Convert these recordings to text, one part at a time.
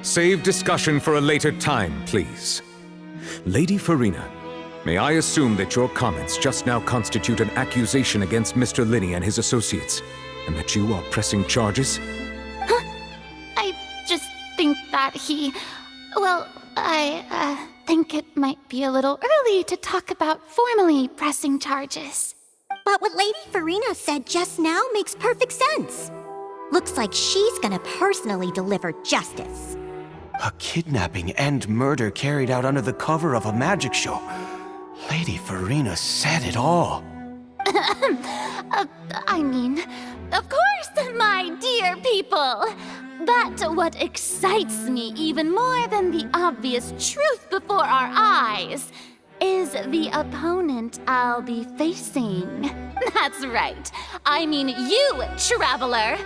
Save discussion for a later time, please. Lady Farina, may I assume that your comments just now constitute an accusation against Mr. Linney and his associates, and that you are pressing charges? I just think that I think it might be a little early to talk about formally pressing charges. But what Lady Farina said just now makes perfect sense. Looks like she's gonna personally deliver justice. A kidnapping and murder carried out under the cover of a magic show. Lady Farina said it all. I mean, of course, my dear people. But what excites me even more than the obvious truth before our eyes is the opponent I'll be facing. That's right. I mean you, Traveler.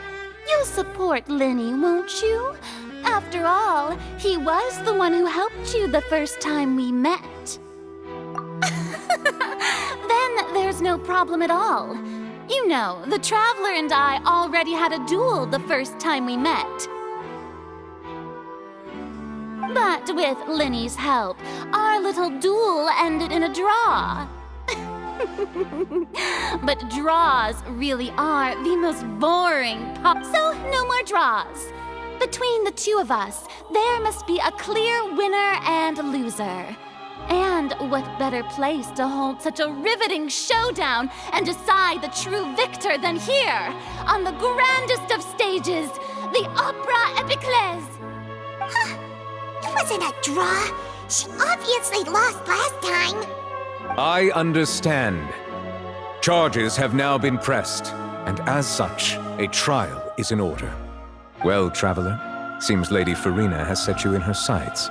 You'll support Linney, won't you? After all, he was the one who helped you the first time we met. Then there's no problem at all. You know, the Traveler and I already had a duel the first time we met. But with Linney's help, our little duel ended in a draw. But draws really are the most boring so no more draws. Between the two of us, there must be a clear winner and loser. And what better place to hold such a riveting showdown and decide the true victor than here, on the grandest of stages, the Opera Epiclese. It wasn't a draw. She obviously lost last time. I understand. Charges have now been pressed, and as such, a trial is in order. Well, Traveler, seems Lady Farina has set you in her sights.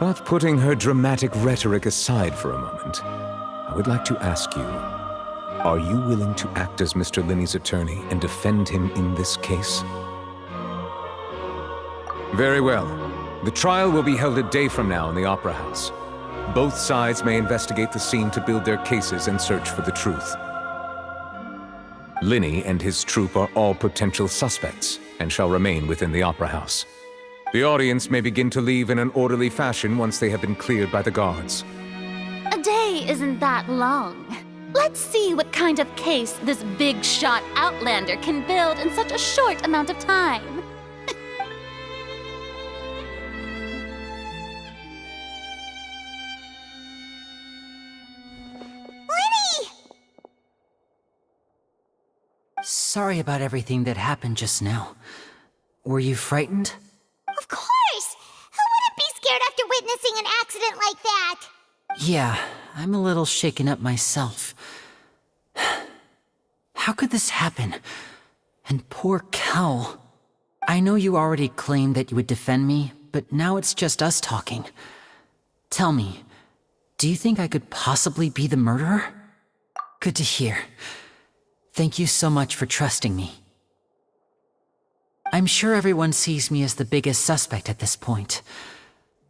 But putting her dramatic rhetoric aside for a moment, I would like to ask you, are you willing to act as Mr. Linney's attorney and defend him in this case? Very well. The trial will be held a day from now in the Opera House. Both sides may investigate the scene to build their cases and search for the truth. Linney and his troupe are all potential suspects and shall remain within the Opera House. The audience may begin to leave in an orderly fashion once they have been cleared by the guards. A day isn't that long. Let's see what kind of case this big-shot outlander can build in such a short amount of time. Sorry about everything that happened just now. Were you frightened? Of course! Who wouldn't be scared after witnessing an accident like that? Yeah, I'm a little shaken up myself. How could this happen? And poor Cal. I know you already claimed that you would defend me, but now it's just us talking. Tell me, do you think I could possibly be the murderer? Good to hear. Thank you so much for trusting me. I'm sure everyone sees me as the biggest suspect at this point.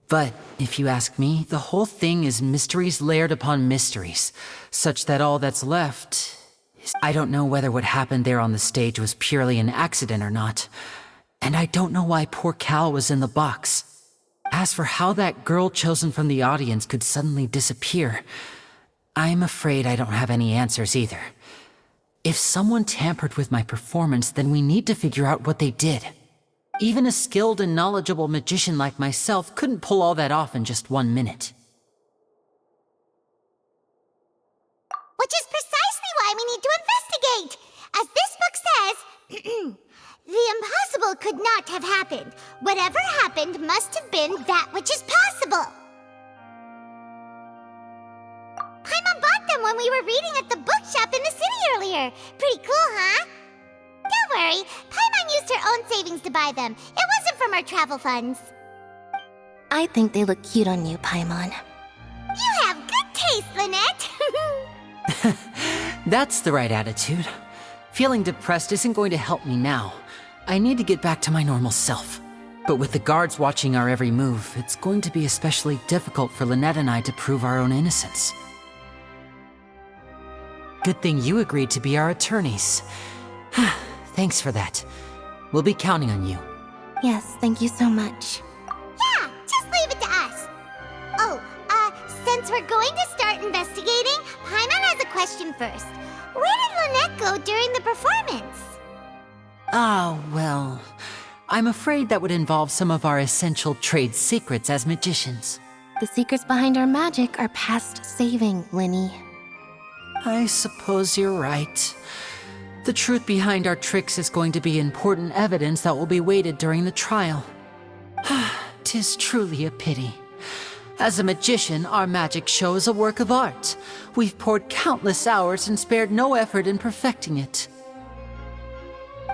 But if you ask me, the whole thing is mysteries layered upon mysteries, such that all that's left is I don't know whether what happened there on the stage was purely an accident or not. And I don't know why poor Cal was in the box. As for how that girl chosen from the audience could suddenly disappear, I'm afraid I don't have any answers either. If someone tampered with my performance, then we need to figure out what they did. Even a skilled and knowledgeable magician like myself couldn't pull all that off in just 1 minute. Which is precisely why we need to investigate! As this book says, the impossible could not have happened. Whatever happened must have been that which is possible. Paimon bought them when we were reading at the bookshop in the city earlier. Pretty cool, huh? Don't worry, Paimon used her own savings to buy them. It wasn't from our travel funds. I think they look cute on you, Paimon. You have good taste, Lynette! That's the right attitude. Feeling depressed isn't going to help me now. I need to get back to my normal self. But with the guards watching our every move, it's going to be especially difficult for Lynette and I to prove our own innocence. Good thing you agreed to be our attorneys. Thanks for that. We'll be counting on you. Yes, thank you so much. Since we're going to start investigating, Paimon has a question first. Where did Lynette go during the performance? Ah, well, I'm afraid that would involve some of our essential trade secrets as magicians. The secrets behind our magic are past saving, Linny. I suppose you're right. The truth behind our tricks is going to be important evidence that will be weighted during the trial. 'Tis truly a pity. As a magician, our magic show is a work of art. We've poured countless hours and spared no effort in perfecting it.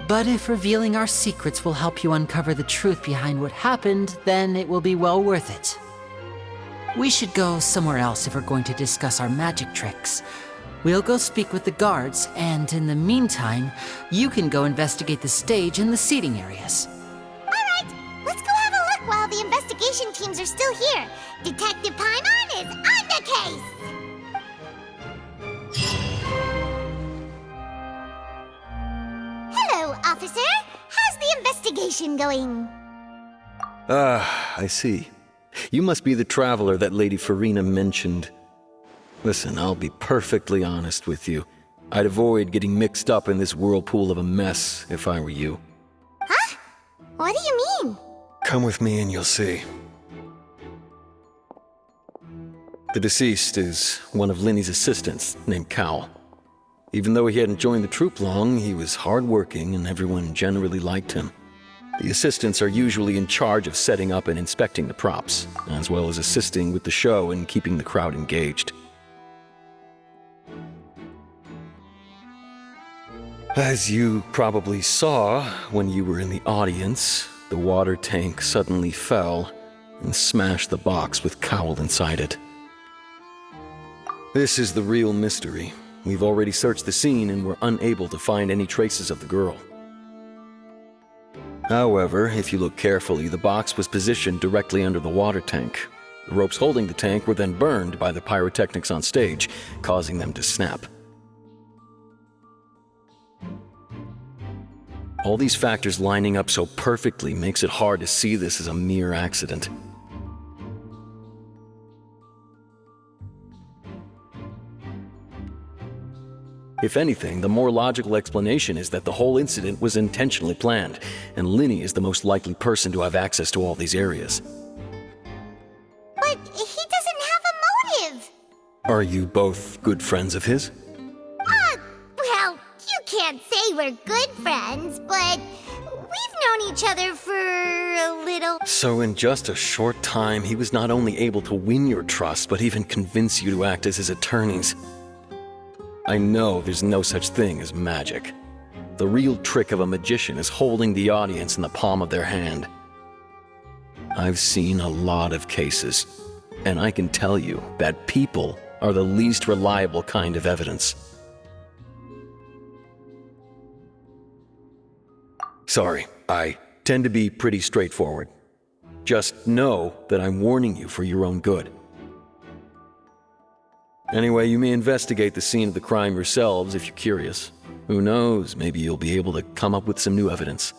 But if revealing our secrets will help you uncover the truth behind what happened, then it will be well worth it. We should go somewhere else if we're going to discuss our magic tricks. We'll go speak with the guards, and in the meantime, you can go investigate the stage and the seating areas. Alright, let's go have a look while the investigation teams are still here. Detective Paimon is on the case! Hello, officer. How's the investigation going? I see. You must be the traveler that Lady Farina mentioned. Listen, I'll be perfectly honest with you. I'd avoid getting mixed up in this whirlpool of a mess if I were you. Huh? What do you mean? Come with me and you'll see. The deceased is one of Linny's assistants named Cal. Even though he hadn't joined the troupe long, he was hardworking and everyone generally liked him. The assistants are usually in charge of setting up and inspecting the props, as well as assisting with the show and keeping the crowd engaged. As you probably saw when you were in the audience, the water tank suddenly fell and smashed the box with Cowl inside it. This is the real mystery. We've already searched the scene and were unable to find any traces of the girl. However, if you look carefully, the box was positioned directly under the water tank. The ropes holding the tank were then burned by the pyrotechnics on stage, causing them to snap. All these factors lining up so perfectly makes it hard to see this as a mere accident. If anything, the more logical explanation is that the whole incident was intentionally planned, and Linny is the most likely person to have access to all these areas. But he doesn't have a motive! Are you both good friends of his? Well, you can't say we're good friends, but we've known each other for a little. So in just a short time, he was not only able to win your trust, but even convince you to act as his attorneys. I know there's no such thing as magic. The real trick of a magician is holding the audience in the palm of their hand. I've seen a lot of cases, and I can tell you that people are the least reliable kind of evidence. Sorry, I tend to be pretty straightforward. Just know that I'm warning you for your own good. Anyway, you may investigate the scene of the crime yourselves if you're curious. Who knows, maybe you'll be able to come up with some new evidence.